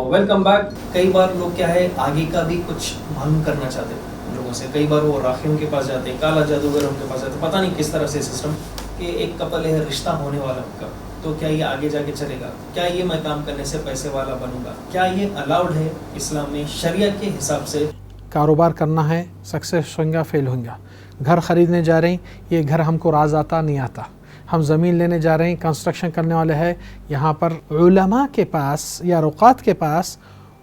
Welcome back. کئی بار لوگ کیا ہے آگے کا بھی کچھ معلوم کرنا چاہتے ہیں لوگوں سے. کئی بار وہ راخیوں کے پاس جاتے ہیں, کالا جادوگروں کے پاس جاتے ہیں, پتہ نہیں کس طرح سے سسٹم کہ ایک کپل ہے, رشتہ ہونے والا ان کا, تو کیا یہ آگے جا کے چلے گا؟ کیا یہ میں کام کرنے سے پیسے والا بنوں گا؟ کیا یہ الاؤڈ ہے اسلام میں شریعت کے حساب سے؟ کاروبار کرنا ہے, سکسیس ہوگا فیل ہوگا. گھر خریدنے جا رہے ہیں, یہ گھر ہم کو راز آتا نہیں آتا. ہم زمین لینے جا رہے ہیں, کنسٹرکشن کرنے والے ہیں. یہاں پر علماء کے پاس یا رقات کے پاس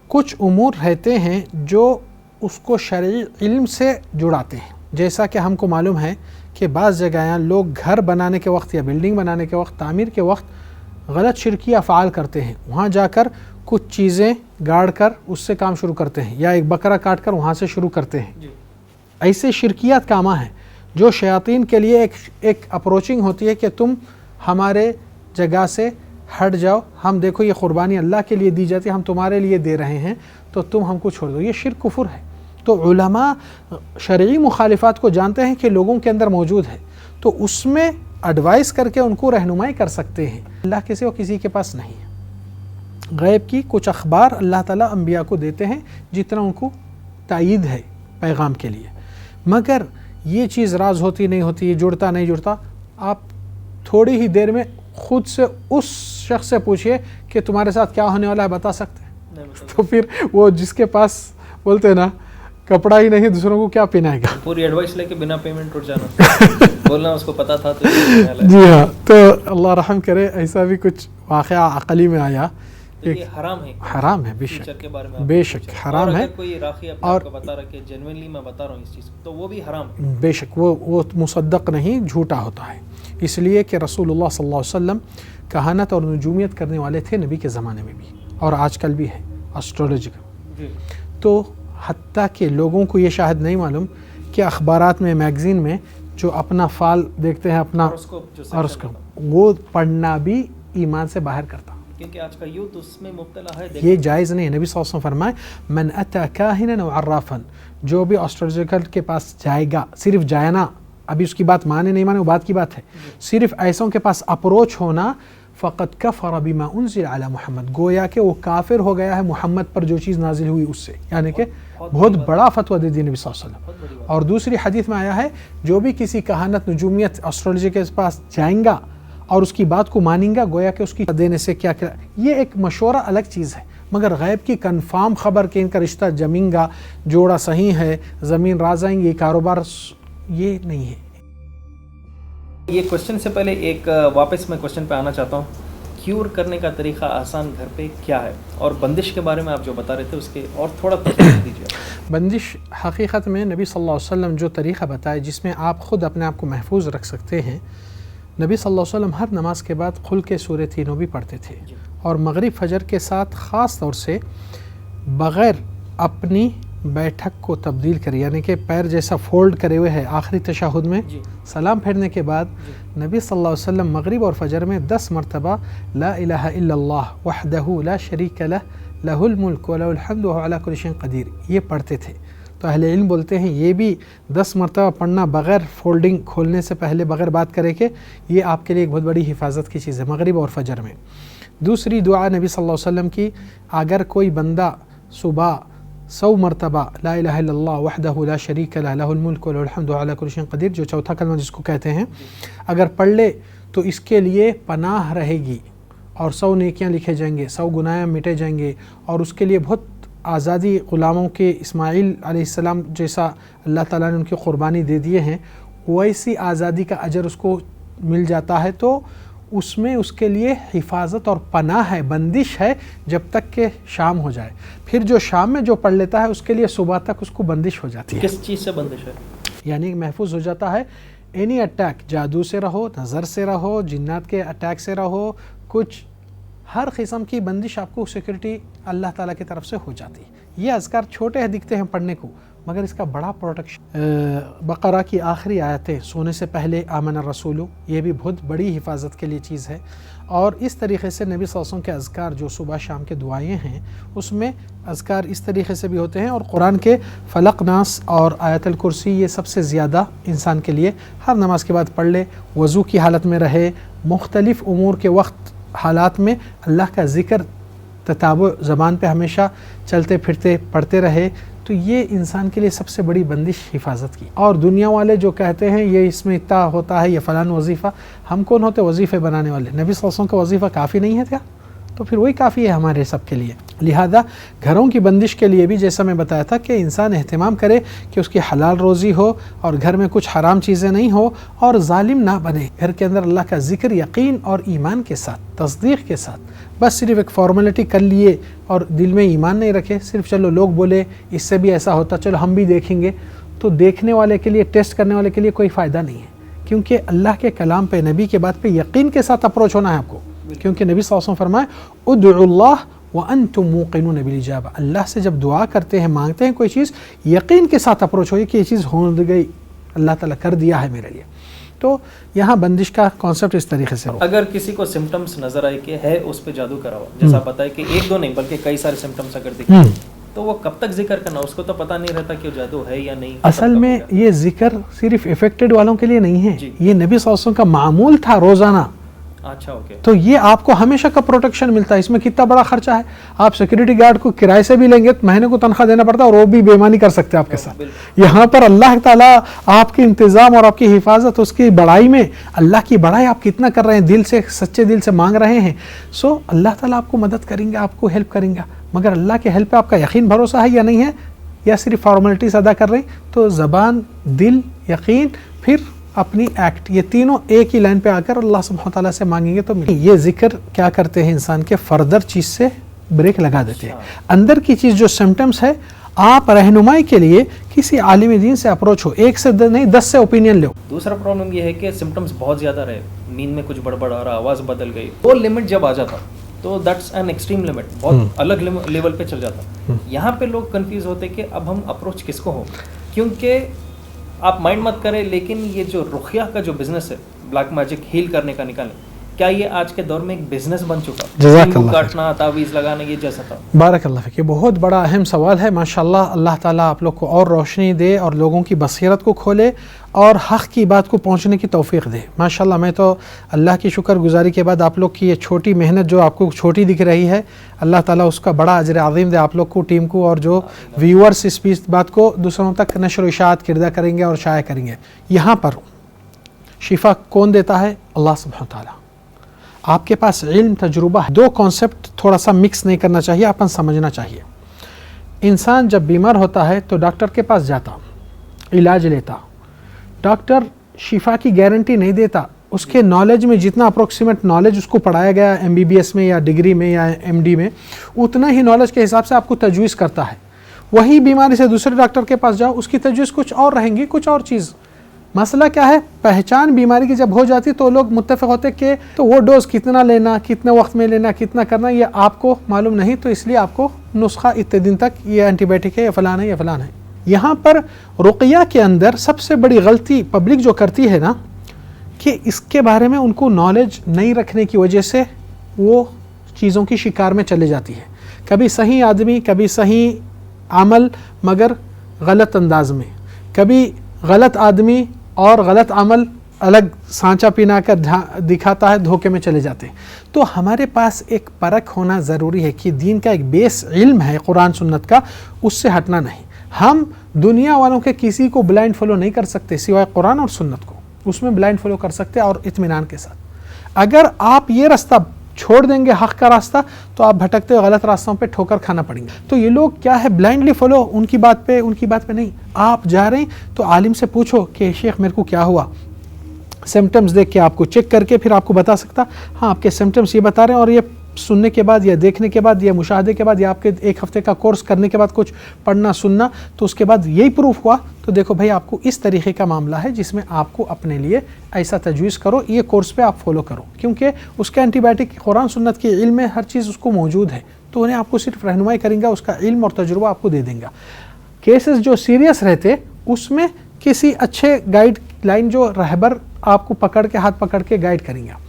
کچھ امور رہتے ہیں جو اس کو شرعی علم سے جڑاتے ہیں. جیسا کہ ہم کو معلوم ہے کہ بعض جگہیں لوگ گھر بنانے کے وقت یا بلڈنگ بنانے کے وقت, تعمیر کے وقت غلط شرکی افعال کرتے ہیں. وہاں جا کر کچھ چیزیں گاڑ کر اس سے کام شروع کرتے ہیں, یا ایک بکرا کاٹ کر وہاں سے شروع کرتے ہیں. ایسے شرکیات کامہ ہیں جو شیاطین کے لیے ایک اپروچنگ ہوتی ہے کہ تم ہمارے جگہ سے ہٹ جاؤ, ہم دیکھو یہ قربانی اللہ کے لیے دی جاتی ہے, ہم تمہارے لیے دے رہے ہیں, تو تم ہم کو چھوڑ دو. یہ شرک کفر ہے. تو علماء شرعی مخالفات کو جانتے ہیں کہ لوگوں کے اندر موجود ہے, تو اس میں ایڈوائز کر کے ان کو رہنمائی کر سکتے ہیں. اللہ کے سوا کسی کے پاس نہیں ہے. غیب کی کچھ اخبار اللہ تعالیٰ انبیاء کو دیتے ہیں جتنا ان کو تائید ہے پیغام کے لیے, مگر یہ چیز راز ہوتی نہیں ہوتی, جڑتا نہیں جڑتا. آپ تھوڑی ہی دیر میں خود سے اس شخص سے پوچھئے کہ تمہارے ساتھ کیا ہونے والا ہے, بتا سکتے ہیں؟ تو پھر وہ جس کے پاس بولتے ہیں نا کپڑا ہی نہیں دوسروں کو کیا پہنائے گا. پوری ایڈوائس لے کے بنا پیمنٹ اٹھ جانا, بولنا اس کو پتا تھا تو جی ہاں. تو اللہ رحم کرے, ایسا بھی کچھ واقعہ عقلی میں آیا. یہ حرام ہے, حرام ہے بے شک, بے شک حرام ہے. کوئی راخی اپنے آپ کو بتا رہا کہ جینوینلی میں بتا رہا ہوں اس چیز کو, تو وہ بھی حرام ہے بے شک. وہ مصدق نہیں, جھوٹا ہوتا ہے. اس لیے کہ رسول اللہ صلی اللہ علیہ وسلم کہانت اور نجومیت کرنے والے تھے نبی کے زمانے میں بھی, اور آج کل بھی ہے اسٹرولوجی کا. تو حتیٰ کہ لوگوں کو یہ شاید نہیں معلوم کہ اخبارات میں, میگزین میں جو اپنا فال دیکھتے ہیں اپنا اور وہ پڑھنا بھی ایمان سے باہر کرتا, کیونکہ آج کا یوتھ اس میں مبتلا ہے. یہ جائز نہیں ہے. نبی صلی اللہ علیہ وسلم فرمائے من اتی کاہنا او عرافا, جو بھی اسٹرولوجیکل کے پاس جائے گا, صرف جانا, ابھی اس کی بات مانے نہیں مانے وہ بات کی بات ہے, صرف ایسوں کے پاس اپروچ ہونا, فقط کفر بما انزل علی محمد, گویا کہ وہ کافر ہو گیا ہے محمد پر جو چیز نازل ہوئی اس سے. یعنی کہ بہت بڑا فتویٰ دے دیا نبی صلی اللہ علیہ وسلم. اور دوسری حدیث میں آیا ہے جو بھی کسی کہانت نجومیت اسٹرولوجی کے پاس جائیں گا اور اس کی بات کو مانیں گا, گویا کہ اس کی دینے سے کیا کیا. یہ ایک مشورہ الگ چیز ہے, مگر غیب کی کنفارم خبر کہ ان کا رشتہ جمیں گا, جوڑا صحیح ہے, زمین راز آئیں گے, کاروبار, یہ نہیں ہے. یہ کوشچن سے پہلے ایک واپس میں کوشچن پہ آنا چاہتا ہوں. کیور کرنے کا طریقہ آسان گھر پہ کیا ہے, اور بندش کے بارے میں آپ جو بتا رہے تھے اس کے اور تھوڑا تفصیل دیجیے. بندش حقیقت میں نبی صلی اللہ علیہ وسلم جو طریقہ بتائے جس میں آپ خود اپنے آپ کو محفوظ رکھ سکتے ہیں. نبی صلی اللہ علیہ وسلم ہر نماز کے بعد قل کے سورہ تینوں بھی پڑھتے تھے, اور مغرب فجر کے ساتھ خاص طور سے بغیر اپنی بیٹھک کو تبدیل کرے, یعنی کہ پیر جیسا فولڈ کرے ہوئے ہے آخری تشہد میں, سلام پھیرنے کے بعد نبی صلی اللہ علیہ وسلم مغرب اور فجر میں 10 مرتبہ لا الہ الا اللہ وحدہ لا شریک لہ لہ الملک ولہ الحمد وہو علی کل شیء قدیر, یہ پڑھتے تھے. تو اہل علم بولتے ہیں یہ بھی 10 مرتبہ پڑھنا بغیر فولڈنگ کھولنے سے پہلے, بغیر بات کرے کہ یہ آپ کے لیے ایک بہت بڑی حفاظت کی چیز ہے مغرب اور فجر میں. دوسری دعا نبی صلی اللہ علیہ وسلم کی, اگر کوئی بندہ صبح 100 مرتبہ لا الہ الا اللہ وحدہ لا شریک لہ لہ الملک ولہ الحمد علی کل شیء قدیر, جو چوتھا کلمہ جس کو کہتے ہیں, اگر پڑھ لے تو اس کے لیے پناہ رہے گی, اور 100 نیکیاں لکھے جائیں گے, 100 گناہ مٹے جائیں گے, اور اس کے لیے بہت آزادی, غلاموں کے اسماعیل علیہ السلام جیسا اللہ تعالیٰ نے ان کی قربانی دے دیے ہیں, ویسی آزادی کا اجر اس کو مل جاتا ہے. تو اس میں اس کے لیے حفاظت اور پناہ ہے, بندش ہے جب تک کہ شام ہو جائے. پھر جو شام میں جو پڑھ لیتا ہے اس کے لیے صبح تک اس کو بندش ہو جاتی ہے. کس چیز سے بندش ہے؟ یعنی محفوظ ہو جاتا ہے اینی اٹیک, جادو سے رہو, نظر سے رہو, جنات کے اٹیک سے رہو, کچھ ہر قسم کی بندش آپ کو سیکورٹی اللہ تعالیٰ کی طرف سے ہو جاتی ہے. یہ اذکار چھوٹے دکھتے ہیں پڑھنے کو, مگر اس کا بڑا پروٹیکشن. بقرہ کی آخری آیتیں سونے سے پہلے آمن الرسول, یہ بھی بہت بڑی حفاظت کے لیے چیز ہے. اور اس طریقے سے نبی صلی اللہ علیہ وسلم کے اذکار جو صبح شام کے دعائیں ہیں اس میں اذکار اس طریقے سے بھی ہوتے ہیں. اور قرآن کے فلق ناس اور آیت الکرسی یہ سب سے زیادہ انسان کے لیے ہر نماز کے بعد پڑھ لے, وضو کی حالت میں رہے, مختلف امور کے وقت حالات میں اللہ کا ذکر تتابع زبان پہ ہمیشہ چلتے پھرتے پڑھتے رہے تو یہ انسان کے لیے سب سے بڑی بندش حفاظت کی. اور دنیا والے جو کہتے ہیں یہ اس میں اتنا ہوتا ہے، یہ فلان وظیفہ، ہم کون ہوتے وظیفے بنانے والے؟ نبی صلی اللہ علیہ وسلم کا وظیفہ کافی نہیں ہے کیا؟ تو پھر وہی کافی ہے ہمارے سب کے لیے. لہذا گھروں کی بندش کے لیے بھی جیسا میں بتایا تھا کہ انسان اہتمام کرے کہ اس کی حلال روزی ہو اور گھر میں کچھ حرام چیزیں نہیں ہو اور ظالم نہ بنے. گھر کے اندر اللہ کا ذکر یقین اور ایمان کے ساتھ، تصدیق کے ساتھ. بس صرف ایک فارمیلٹی کر لیے اور دل میں ایمان نہیں رکھے، صرف چلو لوگ بولے اس سے بھی ایسا ہوتا چلو ہم بھی دیکھیں گے، تو دیکھنے والے کے لیے، ٹیسٹ کرنے والے کے لیے کوئی فائدہ نہیں ہے. کیونکہ اللہ کے کلام پہ، نبی کے بات پہ یقین کے ساتھ اپروچ ہونا ہے آپ کو. کیونکہ نبی صلی اللہ علیہ وسلم فرمائے ادعوا اللہ وانتم موقنون بالاجابہ، اللہ سے جب دعا کرتے ہیں، مانگتے ہیں کوئی چیز، یقین کے ساتھ اپروچ ہوئی کہ یہ چیز ہو گئی، اللہ تعالیٰ کر دیا ہے میرے لیے. تو یہاں بندش کا کانسیپٹ اس طریقے سے ہو. اگر کسی کو سمٹمز نظر آئے کہ ہے اس پہ جادو کرا ہوا، جیسا بتائے کہ ایک دو نہیں بلکہ کئی سارے سمٹمز اگر دکھیں تو وہ کب تک ذکر کرنا؟ اس کو تو پتہ نہیں رہتا کہ جادو ہے یا نہیں. اصل میں یہ ذکر صرف افیکٹڈ والوں کے لیے نہیں ہے، یہ نبی صلی اللہ علیہ وسلم کا معمول تھا روزانہ. اچھا اوکے. تو یہ آپ کو ہمیشہ کا پروٹیکشن ملتا ہے. اس میں کتنا بڑا خرچہ ہے، آپ سیکورٹی گارڈ کو کرائے سے بھی لیں گے تو مہینے کو تنخواہ دینا پڑتا ہے اور وہ بھی بے ایمانی کر سکتے ہیں آپ کے ساتھ. یہاں پر اللہ تعالیٰ آپ کے انتظام اور آپ کی حفاظت، اس کی بڑائی میں اللہ کی بڑائی آپ کتنا کر رہے ہیں، دل سے، سچے دل سے مانگ رہے ہیں، سو اللہ تعالیٰ آپ کو مدد کریں گے، آپ کو ہیلپ کریں گا. مگر اللہ کے ہیلپ پہ آپ کا یقین بھروسہ ہے یا نہیں ہے، یا صرف فارمیلٹیز ادا کر رہے ہیں؟ تو زبان، دل، یقین، پھر اپنی ایکٹ، یہ تینوں ایک ہی لائن پہ آ کر اللہ سبحانہ تعالیٰ سے مانگیں گے تو یہ ذکر کیا کرتے ہیں انسان کے فردر چیز سے بریک لگا دیتے ہیں. اندر کی چیز جو سمٹمز ہے، آپ رہنمائی کے لیے کسی عالم دین سے اپروچ ہو، ایک سے نہیں 10 سے اوپینین لو. دوسرا پرابلم یہ ہے کہ سمٹمز بہت زیادہ رہے، نیند میں کچھ بڑبڑ آ رہا، آواز بدل گئی، وہ لمٹ جب آ جاتا تو دیٹس این ایکسٹریم لمٹ، بہت الگ لیول پہ چل جاتا. یہاں پہ لوگ کنفیوز ہوتے کہ اب ہم اپروچ کس کو ہو، کیونکہ آپ مائنڈ مت کریں، لیکن یہ جو رقیہ کا جو بزنس ہے، بلیک میجک ہیل کرنے کا، نکالنے، کیا یہ آج کے دور میں ایک بزنس بن چکا؟ جزاک اللہ، کاٹنا، تعویذ لگانا، یہ جیسا تھا. بارک اللہ فیک. یہ بہت بڑا اہم سوال ہے. ماشاءاللہ اللہ تعالیٰ آپ لوگ کو اور روشنی دے اور لوگوں کی بصیرت کو کھولے اور حق کی بات کو پہنچنے کی توفیق دے. ماشاءاللہ میں تو اللہ کی شکر گزاری کے بعد آپ لوگ کی یہ چھوٹی محنت جو آپ کو چھوٹی دکھ رہی ہے، اللہ تعالیٰ اس کا بڑا اجر عظیم دے آپ لوگ کو، ٹیم کو، اور جو ویورز اس بات کو دوسروں تک نشر و اشاعت کردہ کریں گے اور شائع کریں گے. یہاں پر شفا کون دیتا ہے؟ اللہ سبحانہ تعالیٰ. آپ کے پاس علم، تجربہ ہے. دو کانسیپٹ تھوڑا سا مکس نہیں کرنا چاہیے، اپن سمجھنا چاہیے. انسان جب بیمار ہوتا ہے تو ڈاکٹر کے پاس جاتا، علاج لیتا. ڈاکٹر شفا کی گارنٹی نہیں دیتا، اس کے نالج میں جتنا اپروکسیمیٹ نالج اس کو پڑھایا گیا MBBS میں یا ڈگری میں یا MD میں، اتنا ہی نالج کے حساب سے آپ کو تجویز کرتا ہے. وہی بیماری سے دوسرے ڈاکٹر کے پاس جاؤ، اس کی تجویز کچھ اور رہیں گی، کچھ اور چیز. مسئلہ کیا ہے؟ پہچان بیماری کی جب ہو جاتی تو لوگ متفق ہوتے کہ تو وہ ڈوز کتنا لینا، کتنے وقت میں لینا، کتنا کرنا، یہ آپ کو معلوم نہیں، تو اس لیے آپ کو نسخہ اتنے دن تک یہ اینٹی بائیوٹک ہے، یہ فلان ہے، یہ فلان ہے. یہاں پر رقیہ کے اندر سب سے بڑی غلطی پبلک جو کرتی ہے نا، کہ اس کے بارے میں ان کو نالج نہیں رکھنے کی وجہ سے وہ چیزوں کی شکار میں چلے جاتی ہے. کبھی صحیح آدمی، کبھی صحیح عمل مگر غلط انداز میں، کبھی غلط آدمی اور غلط عمل الگ سانچہ پینا کر دکھاتا ہے، دھوکے میں چلے جاتے ہیں. تو ہمارے پاس ایک پرکھ ہونا ضروری ہے کہ دین کا ایک بیس علم ہے قرآن سنت کا، اس سے ہٹنا نہیں. ہم دنیا والوں کے کسی کو بلائنڈ فالو نہیں کر سکتے سوائے قرآن اور سنت کو، اس میں بلائنڈ فالو کر سکتے اور اطمینان کے ساتھ. اگر آپ یہ راستہ چھوڑ دیں گے، حق کا راستہ، تو آپ بھٹکتے ہوئے غلط راستوں پہ ٹھوکر کھانا پڑیں گے. تو یہ لوگ کیا ہے، بلائنڈلی فالو، ان کی بات پہ نہیں. آپ جا رہے ہیں تو عالم سے پوچھو کہ شیخ میرے کو کیا ہوا، سمٹمز دیکھ کے آپ کو چیک کر کے پھر آپ کو بتا سکتا، ہاں آپ کے سمٹمز یہ بتا رہے ہیں، اور یہ سننے کے بعد یا دیکھنے کے بعد یا مشاہدے کے بعد یا آپ کے ایک ہفتے کا کورس کرنے کے بعد کچھ پڑھنا سننا، تو اس کے بعد یہی پروف ہوا، تو دیکھو بھائی آپ کو اس طریقے کا معاملہ ہے جس میں آپ کو اپنے لیے ایسا تجویز کرو، یہ کورس پہ آپ فالو کرو، کیونکہ اس کے اینٹی بائیوٹک قرآن سنت کے علم میں ہر چیز اس کو موجود ہے. تو انہیں آپ کو صرف رہنمائی کریں گا، اس کا علم اور تجربہ آپ کو دے دیں گا. کیسز جو سیریس رہتے اس میں کسی اچھے گائیڈ لائن جو رہبر آپ کو پکڑ کے، ہاتھ پکڑ کے گائیڈ کریں گا.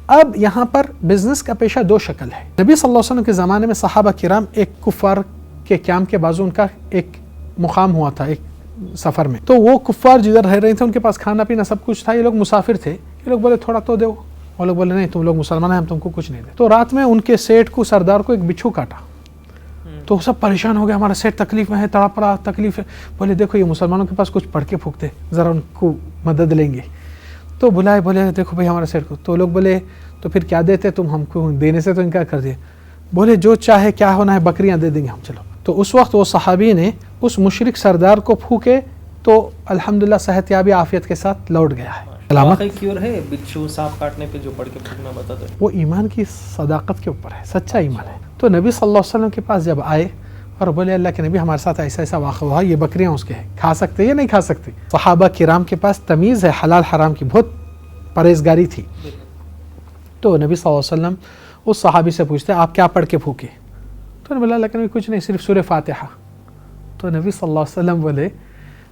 اب یہاں پر بزنس کا پیشہ دو شکل ہے. نبی صلی اللہ علیہ وسلم کے زمانے میں صحابہ کرام ایک کفار کے کیمپ کے بازو ان کا ایک مقام ہوا تھا ایک سفر میں. تو وہ کفار جدھر رہ رہے تھے ان کے پاس کھانا پینا سب کچھ تھا، یہ لوگ مسافر تھے. یہ لوگ بولے تھوڑا تو دو، وہ لوگ بولے نہیں تم لوگ مسلمان ہیں ہم تم کو کچھ نہیں دیں. تو رات میں ان کے سیٹ کو سردار کو ایک بچھو کاٹا. تو سب پریشان ہو گیا ہمارا سیٹ تکلیف میں ہے تڑپ رہا تکلیف ہے. بولے دیکھو یہ مسلمانوں کے پاس کچھ پڑھ کے پھونکتے ذرا ان کو مدد لیں گے. تو بلائے بولے دیکھو بھائی ہمارا سیٹ کو. تو لوگ بولے تو پھر کیا دیتے تم ہم کو دینے سے تو انکار کر دیا. بولے جو چاہے کیا ہونا ہے بکریاں دے دیں گے ہم. چلو تو اس وقت وہ صحابی نے اس مشرک سردار کو پھونکے تو الحمدللہ صحت یابی عافیت کے ساتھ لوٹ گیا ہے. واقعی کیور ہے بچھو سانپ کاٹنے پہ جو پڑھ کے پھونکنا بتاتا ہے؟ وہ ایمان کی صداقت کے اوپر ہے, سچا ایمان ہے. تو نبی صلی اللہ علیہ وسلم کے پاس جب آئے اور بولے اللہ کے نبی ہمارے ساتھ ایسا ایسا واقعہ ہوا, یہ بکریاں اس کے ہیں, کھا سکتے یا نہیں کھا سکتے؟ صحابہ کرام کے پاس تمیز ہے حلال حرام کی, بہت پرہیزگاری تھی. تو نبی صلی اللہ علیہ وسلم اس صحابی سے پوچھتے آپ کیا پڑھ کے پھونکے؟ تو نے بولا اللہ کے نبی کچھ نہیں صرف سورہ فاتحہ. تو نبی صلی اللہ علیہ وسلم بولے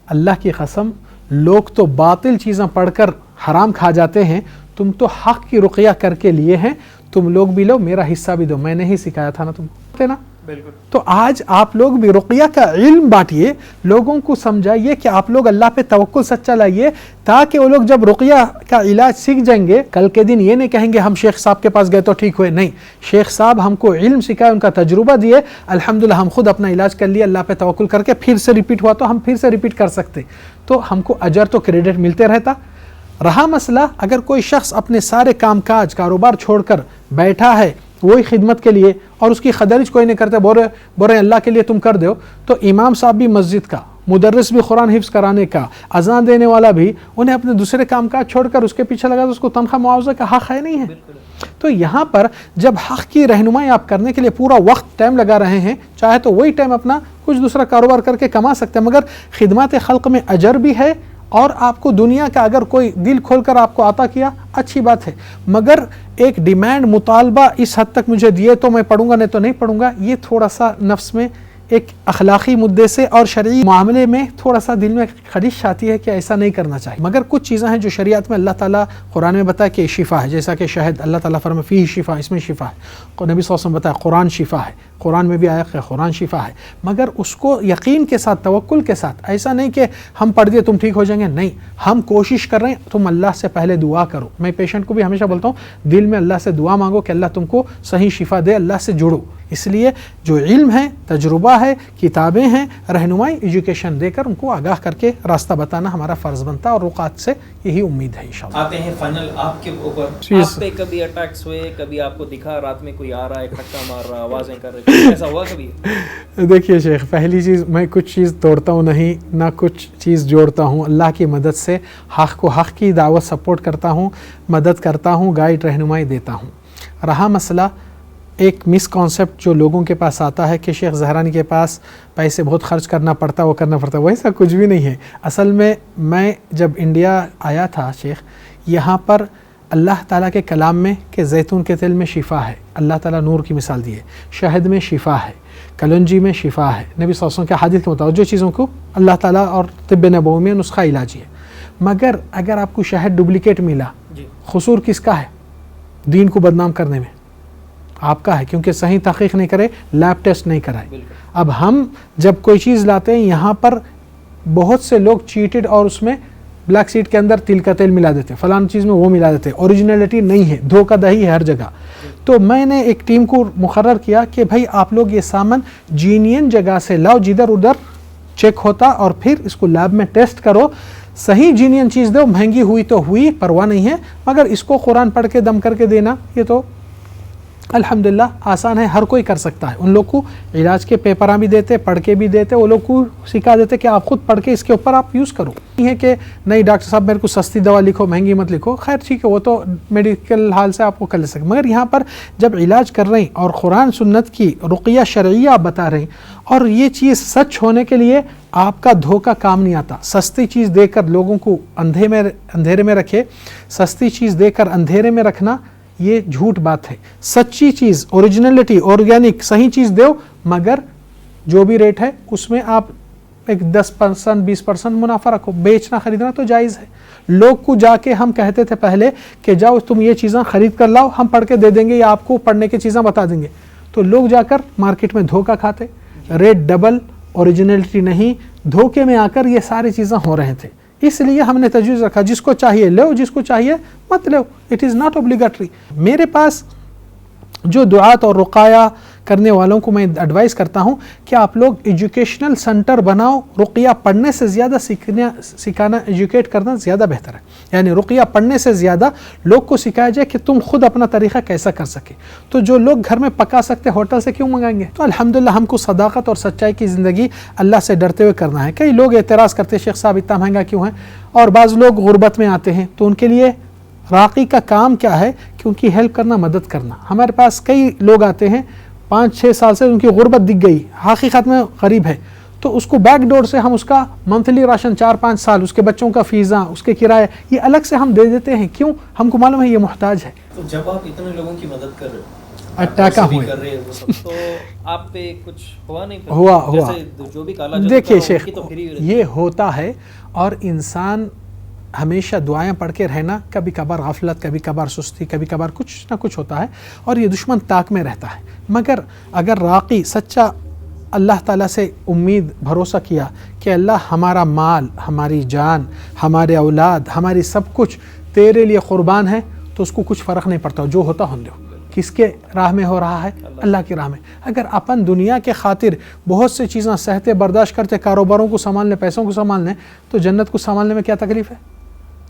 اللہ کی قسم لوگ تو باطل چیزیں پڑھ کر حرام کھا جاتے ہیں, تم تو حق کی رقیہ کر کے لیے ہیں, تم لوگ بھی لو میرا حصہ بھی دو, میں نے ہی سکھایا تھا نا تم کو نا. بالکل. تو آج آپ لوگ بھی رقیہ کا علم بانٹیے, لوگوں کو سمجھائیے کہ آپ لوگ اللہ پہ توکل سچا لائیے, تاکہ وہ لوگ جب رقیہ کا علاج سیکھ جائیں گے کل کے دن یہ نہیں کہیں گے ہم شیخ صاحب کے پاس گئے تو ٹھیک ہوئے. نہیں, شیخ صاحب ہم کو علم سکھائے, ان کا تجربہ دیے, الحمدللہ ہم خود اپنا علاج کر لیے اللہ پہ توکل کر کے, پھر سے ریپیٹ ہوا تو ہم پھر سے ریپیٹ کر سکتے, تو ہم کو اجر تو کریڈٹ ملتے رہتا. رہا مسئلہ اگر کوئی شخص اپنے سارے کام کاج کاروبار چھوڑ کر بیٹھا ہے وہی خدمت کے لیے اور اس کی خدرج کوئی نہیں کرتا, بول رہے اللہ کے لیے تم کر دو, تو امام صاحب بھی مسجد کا, مدرس بھی قرآن حفظ کرانے کا, اذان دینے والا بھی, انہیں اپنے دوسرے کام کاج چھوڑ کر اس کے پیچھے لگا تو اس کو تنخواہ معاوضہ کا حق ہے نہیں ہے. تو یہاں پر جب حق کی رہنمائی آپ کرنے کے لیے پورا وقت ٹائم لگا رہے ہیں, چاہے تو وہی ٹائم اپنا کچھ دوسرا کاروبار کر کے کما سکتے ہیں, مگر خدمات خلق میں اجر بھی ہے, اور آپ کو دنیا کا اگر کوئی دل کھول کر آپ کو عطا کیا اچھی بات ہے, مگر ایک ڈیمانڈ مطالبہ اس حد تک مجھے دیے تو میں پڑھوں گا نہیں تو نہیں پڑھوں گا, یہ تھوڑا سا نفس میں ایک اخلاقی مدے سے اور شرعی معاملے میں تھوڑا سا دل میں خدش آتی ہے کہ ایسا نہیں کرنا چاہیے. مگر کچھ چیزیں ہیں جو شریعت میں اللہ تعالیٰ قرآن میں بتایا کہ شفا ہے, جیسا کہ شہد اللہ تعالیٰ فرمائے فیہ شفا, اس میں شفا ہے. نبی صلی اللہ علیہ وسلم بتایا قرآن شفا ہے, قرآن میں بھی آیا کہ قرآن شفا ہے, مگر اس کو یقین کے ساتھ توکل کے ساتھ, ایسا نہیں کہ ہم پڑھ دیے تم ٹھیک ہو جائیں گے, نہیں, ہم کوشش کر رہے ہیں, تم اللہ سے پہلے دعا کرو. میں پیشنٹ کو بھی ہمیشہ بولتا ہوں دل میں اللہ سے دعا مانگو کہ اللہ تم کو صحیح شفا دے, اللہ سے جڑو. اس لیے جو علم ہے, تجربہ ہے, کتابیں ہیں, رہنمائی ایجوکیشن دے کر ان کو آگاہ کر کے راستہ بتانا ہمارا فرض بنتا ہے, اور رقعات سے یہی امید ہے انشاءاللہ. آتے ہیں فائنل آپ کے اوپر, آپ پہ کبھی اٹیکس ہوئے, کبھی آپ کو دکھا رات میں کوئی آ رہا ہے کھٹکا مار رہا, آوازیں کر رہے, ایسا ہوا کبھی؟ دیکھیے شیخ, پہلی چیز میں کچھ چیز توڑتا ہوں نہیں, نہ کچھ چیز جوڑتا ہوں. اللہ کی مدد سے حق کو حق کی دعوت سپورٹ کرتا ہوں, مدد کرتا ہوں, گائیڈ رہنمائی دیتا ہوں. رہا مسئلہ ایک مس کانسیپٹ جو لوگوں کے پاس آتا ہے کہ شیخ زہرانی کے پاس پیسے بہت خرچ کرنا پڑتا, وہ کرنا پڑتا, ویسا کچھ بھی نہیں ہے. اصل میں جب انڈیا آیا تھا شیخ, یہاں پر اللہ تعالیٰ کے کلام میں کہ زیتون کے تیل میں شفا ہے, اللہ تعالیٰ نور کی مثال دی ہے, شہد میں شفا ہے, کلونجی میں شفا ہے, نبی صلی اللہ علیہ وسلم کے حدیث کے مطابق جو چیزوں کو اللہ تعالیٰ اور طب نبوی میں نسخہ علاجی ہے. مگر اگر آپ کو شہد ڈپلیکیٹ ملا, قصور کس کا ہے؟ دین کو بدنام کرنے میں آپ کا ہے, کیونکہ صحیح تحقیق نہیں کرے, لیب ٹیسٹ نہیں کرائے. اب ہم جب کوئی چیز لاتے ہیں, یہاں پر بہت سے لوگ چیٹڈ اور اس میں بلیک سیڈ کے اندر تل کا تیل ملا دیتے, فلان چیز میں وہ ملا دیتے, اوریجنلٹی نہیں ہے, دھوکہ دہی ہے ہر جگہ. تو میں نے ایک ٹیم کو مقرر کیا کہ بھائی آپ لوگ یہ سامان جینین جگہ سے لاؤ جدھر ادھر چیک ہوتا, اور پھر اس کو لیب میں ٹیسٹ کرو, صحیح جینین چیز دو, مہنگی ہوئی تو ہوئی, پرواہ نہیں ہے, مگر اس کو قرآن پڑھ کے دم کر کے دینا یہ تو الحمدللہ آسان ہے, ہر کوئی کر سکتا ہے. ان لوگ کو علاج کے پیپراں بھی دیتے, پڑھ کے بھی دیتے, وہ لوگ کو سکھا دیتے کہ آپ خود پڑھ کے اس کے اوپر آپ یوز کرو. یہ ہے کہ نہیں ڈاکٹر صاحب میرے کو سستی دوا لکھو, مہنگی مت لکھو, خیر ٹھیک ہے, وہ تو میڈیکل حال سے آپ کو کر لے سکتے, مگر یہاں پر جب علاج کر رہے ہیں اور قرآن سنت کی رقیہ شرعیہ آپ بتا رہے ہیں, اور یہ چیز سچ ہونے کے لیے آپ کا دھوکہ کام نہیں آتا. سستی چیز دے کر لوگوں کو اندھیرے میں رکھے, سستی چیز دے کر اندھیرے میں رکھنا یہ جھوٹ بات ہے. سچی چیز, اوریجنلٹی, آرگینک صحیح چیز دو, مگر جو بھی ریٹ ہے اس میں آپ ایک 10% 20% منافع رکھو. بیچنا خریدنا تو جائز ہے. لوگ کو جا کے ہم کہتے تھے پہلے کہ جاؤ تم یہ چیزیں خرید کر لاؤ, ہم پڑھ کے دے دیں گے یا آپ کو پڑھنے کی چیزیں بتا دیں گے. تو لوگ جا کر مارکیٹ میں دھوکہ کھاتے, ریٹ ڈبل, اوریجنلٹی نہیں, دھوکے میں آ کر یہ ساری چیزیں ہو رہے تھے. اس لیے ہم نے تجویز رکھا جس کو چاہیے لو، جس کو چاہیے مت لو، اٹ از ناٹ اوبلیگیٹری. میرے پاس جو دعات اور رقیہ کرنے والوں کو میں ایڈوائز کرتا ہوں کہ آپ لوگ ایجوکیشنل سنٹر بناؤ. رقیہ پڑھنے سے زیادہ سکھانا ایجوکیٹ کرنا زیادہ بہتر ہے. یعنی رقیہ پڑھنے سے زیادہ لوگ کو سکھایا جائے کہ تم خود اپنا طریقہ کیسا کر سکے. تو جو لوگ گھر میں پکا سکتے ہوٹل سے کیوں منگائیں گے؟ تو الحمدللہ ہم کو صداقت اور سچائی کی زندگی اللہ سے ڈرتے ہوئے کرنا ہے. کئی لوگ اعتراض کرتے شیخ صاحب اتنا مہنگا کیوں ہے، اور بعض لوگ غربت میں آتے ہیں تو ان کے لیے راقی کا کام کیا ہے کہ ان کی ہیلپ کرنا، مدد کرنا. ہمارے پاس کئی لوگ آتے ہیں 5-6 سال سے ان کی غربت دکھ گئی، حقیقت میں غریب ہے، تو اس کو بیک ڈور سے ہم اس کا منتھلی راشن 4-5 سال، اس کے بچوں کا فیساں، اس کے کرایہ، یہ الگ سے ہم دے دیتے ہیں. کیوں؟ ہم کو معلوم ہے یہ محتاج ہے. تو جب آپ اتنے لوگوں کی مدد کر رہے ہو، اٹیکا ہوئے کر رہے ہو سب، تو آپ پہ کچھ ہوا نہیں؟ ہوا جیسے جو بھی کالا جادو دیکھیے کر رہا شیخ، ہو، ان کی تو پھری یہ ہوتا ہے. اور انسان ہمیشہ دعائیں پڑھ کے رہنا، کبھی کبھار غفلت، کبھی کبھار سستی، کبھی کبھار کچھ نہ کچھ ہوتا ہے، اور یہ دشمن طاق میں رہتا ہے. مگر اگر راقی سچا اللہ تعالیٰ سے امید بھروسہ کیا کہ اللہ ہمارا مال، ہماری جان، ہمارے اولاد، ہماری سب کچھ تیرے لیے قربان ہے، تو اس کو کچھ فرق نہیں پڑتا جو ہوتا ہونے دو. کس کے راہ میں ہو رہا ہے؟ اللہ کی راہ میں. اگر اپن دنیا کے خاطر بہت سی چیزیں سہتے برداشت کرتے، کاروباروں کو سنبھالنے، پیسوں کو سنبھالنے، تو جنت کو سنبھالنے میں کیا تکلیف ہے؟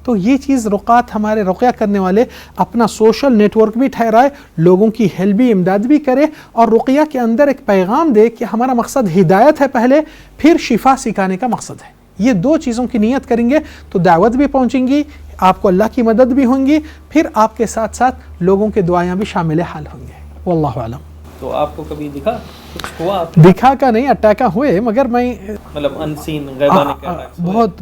تو یہ چیز رقات ہمارے رقیہ کرنے والے اپنا سوشل نیٹ ورک بھی ٹھہرائے، لوگوں کی ہیلپ بھی، امداد بھی کرے، اور رقیہ کے اندر ایک پیغام دے کہ ہمارا مقصد ہدایت ہے پہلے، پھر شفا سکھانے کا مقصد ہے. یہ دو چیزوں کی نیت کریں گے تو دعوت بھی پہنچیں گی، آپ کو اللہ کی مدد بھی ہوں گی، پھر آپ کے ساتھ ساتھ لوگوں کے دعائیں بھی شامل حال ہوں گے. واللہ اعلم. تو آپ کو کبھی دکھا کچھ ہوا؟ دکھا کا نہیں، اٹیکا ہوئے، مگر میں مطلب انسین غیبانہ کیا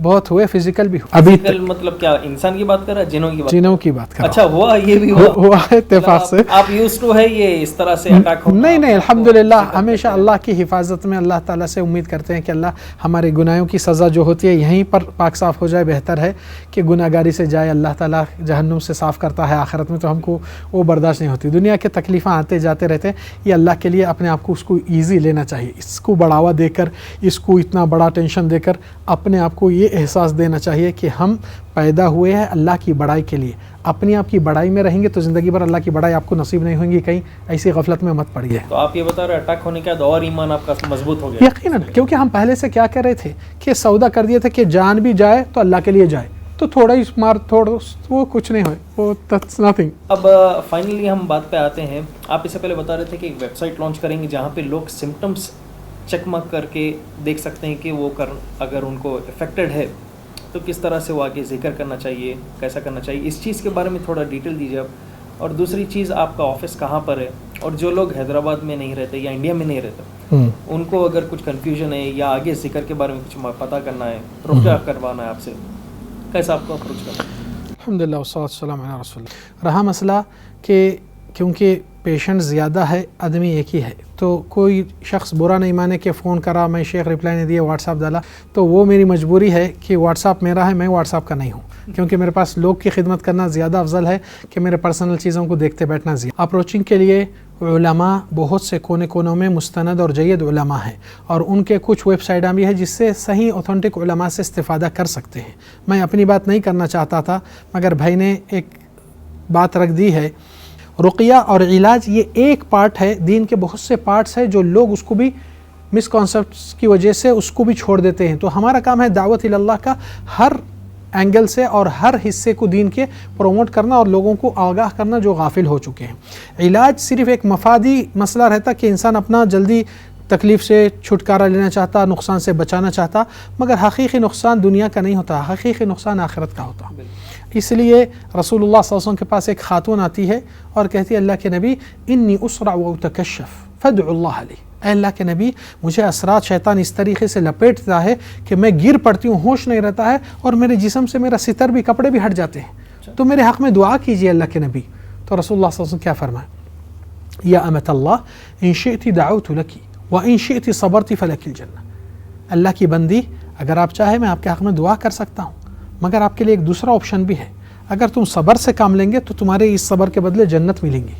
بہت ہوئے، فزیکل بھی ہوئے. ابھی مطلب کیا انسان کی بات کر رہا ہے، جنوں کی بات؟ جنوں کی بات کر رہا ہوں. اچھا ہوا، یہ بھی ہوا اتفاق سے. آپ یوز ٹو ہے یہ اس طرح سے اٹیک ہونا؟ نہیں، الحمدللہ ہمیشہ اللہ کی حفاظت میں اللہ تعالیٰ سے امید کرتے ہیں کہ اللہ ہمارے گناہوں کی سزا جو ہوتی ہے یہیں پر پاک صاف ہو جائے. بہتر ہے کہ گناہ گاری سے جائے، اللہ تعالیٰ جہنم سے صاف کرتا ہے آخرت میں، تو ہم کو وہ برداشت نہیں ہوتی. دنیا کے تکلیفیں آتے جاتے رہتے ہیں، یہ اللہ کے لیے اپنے آپ کو اس کو ایزی لینا چاہیے. اس کو بڑھاوا دے کر، اس کو اتنا بڑا ٹینشن دے کر اپنے آپ کو یہ احساس دینا چاہیے کہ ہم پیدا ہوئے ہیں اللہ کی بڑائی کے لیے. اپنی آپ کی بڑائی میں رہیں گے تو زندگی بھر اللہ کی بڑائی آپ کو نصیب نہیں ہوگی. کہیں ایسی غفلت میں مت پڑیے. تو آپ یہ بتا رہے اٹیک ہونے کے بعد اور ایمان آپ کا مضبوط ہو گیا؟ یقیناً، کیونکہ ہم پہلے سے کیا کر رہے تھے کہ سودا کر دیے تھے کہ جان بھی جائے تو اللہ کے لیے جائے، تو تھوڑا ہی مار تھوڑا وہ کچھ نہیں ہوئے، وہ that's nothing. اب فائنلی ہم بات پہ آتے ہیں. آپ اس سے پہلے بتا رہے تھے کہ ایک ویب سائٹ لانچ کریں گے جہاں پہ لوگ سمٹمس چیک مارک کر کے دیکھ سکتے ہیں کہ وہ اگر ان کو افیکٹڈ ہے تو کس طرح سے وہ آگے ذکر کرنا چاہیے، کیسا کرنا چاہیے. اس چیز کے بارے میں تھوڑا ڈیٹیل دیجیے آپ. اور دوسری چیز، آپ کا آفس کہاں پر ہے، اور جو لوگ حیدرآباد میں نہیں رہتے یا انڈیا میں نہیں رہتے ان کو اگر کچھ کنفیوژن ہے یا آگے ذکر کے بارے میں کچھ پتہ کرنا ہے، رقیہ کروانا ہے آپ سے، کیسا آپ کو اپروچ کرنا ہے؟ الحمدللہ والصلاۃ والسلام علی رسول اللہ. رہا مسئلہ کہ کیونکہ پیشنٹ زیادہ ہے، آدمی ایک ہی ہے، تو کوئی شخص برا نہیں مانے کہ فون کرا، میں شیخ رپلائی نہیں دیا، واٹس ایپ ڈالا، تو وہ میری مجبوری ہے کہ واٹس ایپ میرا ہے، میں واٹس ایپ کا نہیں ہوں، کیونکہ میرے پاس لوگ کی خدمت کرنا زیادہ افضل ہے کہ میرے پرسنل چیزوں کو دیکھتے بیٹھنا زیادہ. اپروچنگ کے لیے علماء بہت سے کونے کونوں میں مستند اور جید علماء ہیں، اور ان کے کچھ ویب سائٹیں بھی ہیں جس سے صحیح اوتھنٹک علماء سے استفادہ کر سکتے ہیں. میں اپنی بات نہیں کرنا چاہتا تھا، مگر بھائی نے ایک بات رکھ دی ہے. رقیہ اور علاج یہ ایک پارٹ ہے، دین کے بہت سے پارٹس ہیں جو لوگ اس کو بھی مس کانسیپٹس کی وجہ سے اس کو بھی چھوڑ دیتے ہیں. تو ہمارا کام ہے دعوت اللہ کا ہر اینگل سے اور ہر حصے کو دین کے پروموٹ کرنا اور لوگوں کو آگاہ کرنا جو غافل ہو چکے ہیں. علاج صرف ایک مفادی مسئلہ رہتا کہ انسان اپنا جلدی تکلیف سے چھٹکارا لینا چاہتا، نقصان سے بچانا چاہتا، مگر حقیقی نقصان دنیا کا نہیں ہوتا، حقیقی نقصان آخرت کا ہوتا. اس لیے رسول اللہ صلی اللہ علیہ وسلم کے پاس ایک خاتون آتی ہے اور کہتی ہے اللہ کے نبی انی اسرع و اتکشف فادعوا اللہ لی. اے اللہ کے نبی، مجھے اثرات شیطان اس طریقے سے لپیٹتا ہے کہ میں گر پڑتی ہوں، ہوش نہیں رہتا ہے، اور میرے جسم سے میرا ستر بھی، کپڑے بھی ہٹ جاتے ہیں، تو میرے حق میں دعا کیجیے اللہ کے نبی. تو رسول اللہ صلی اللہ علیہ وسلم کیا فرمائے؟ یا امت اللہ ان شئتی دعوت لکی وان شئتی صبرتی فلک الجنہ. اللہ کی بندی، اگر آپ چاہیں میں آپ کے حق میں دعا کر سکتا ہوں، مگر آپ کے لیے ایک دوسرا آپشن بھی ہے، اگر تم صبر سے کام لیں گے تو تمہارے اس صبر کے بدلے جنت ملیں گی.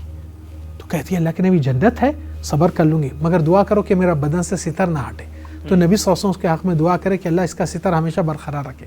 تو کہتی ہے اللہ کے نبی جنت ہے، صبر کر لوں گی، مگر دعا کرو کہ میرا بدن سے ستر نہ ہٹے. تو نبی صلی اللہ علیہ وسلم اس کے حق میں دعا کرے کہ اللہ اس کا ستر ہمیشہ برقرار رکھے.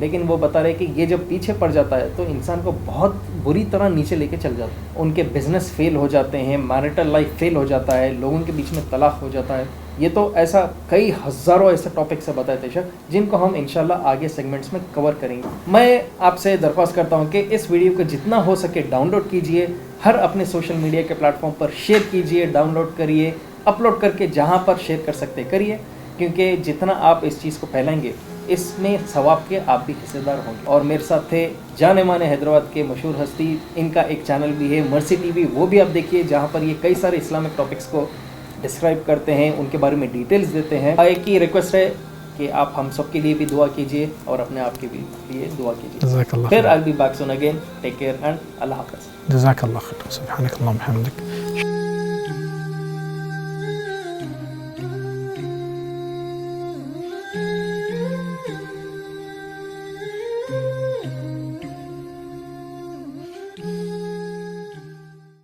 لیکن وہ بتا رہے کہ یہ جب پیچھے پڑ جاتا ہے تو انسان کو بہت بری طرح نیچے لے کے چل جاتا ہے. ان کے بزنس فیل ہو جاتے ہیں, میرٹل لائف فیل ہو جاتا ہے, لوگوں کے بیچ میں طلاق ہو جاتا ہے. یہ تو ایسا کئی ہزاروں ایسے ٹاپک سے بتائے تھے شک, جن کو ہم انشاءاللہ آگے سیگمنٹس میں کور کریں گے. میں آپ سے درخواست کرتا ہوں کہ اس ویڈیو کو جتنا ہو سکے ڈاؤن لوڈ کیجئے, ہر اپنے سوشل میڈیا کے پلیٹ فارم پر شیئر کیجئے, ڈاؤن لوڈ کریے, اپلوڈ کر کے جہاں پر شیئر کر سکتے کریے, کیونکہ جتنا آپ اس چیز کو پھیلائیں گے اس میں ثواب کے آپ بھی حصے دار ہوں گے. اور میرے ساتھ تھے جانے مانے حیدرآباد کے مشہور ہستی, ان کا ایک چینل بھی ہے مرسی ٹی وی, وہ بھی آپ دیکھیے, جہاں پر یہ کئی سارے اسلامک ٹاپکس کو ڈسکرائب کرتے ہیں, ان کے بارے میں ڈیٹیلز دیتے ہیں. ایک ہی ریکویسٹ ہے کہ آپ ہم سب کے لیے بھی دعا کیجیے اور اپنے آپ کے بھی لیے دعا کیجیے. جزاک اللہ پھر I'll be back soon again. Take care and اللہ حافظ. جزاک اللہ خیر. سبحانک اللہم وبحمدک.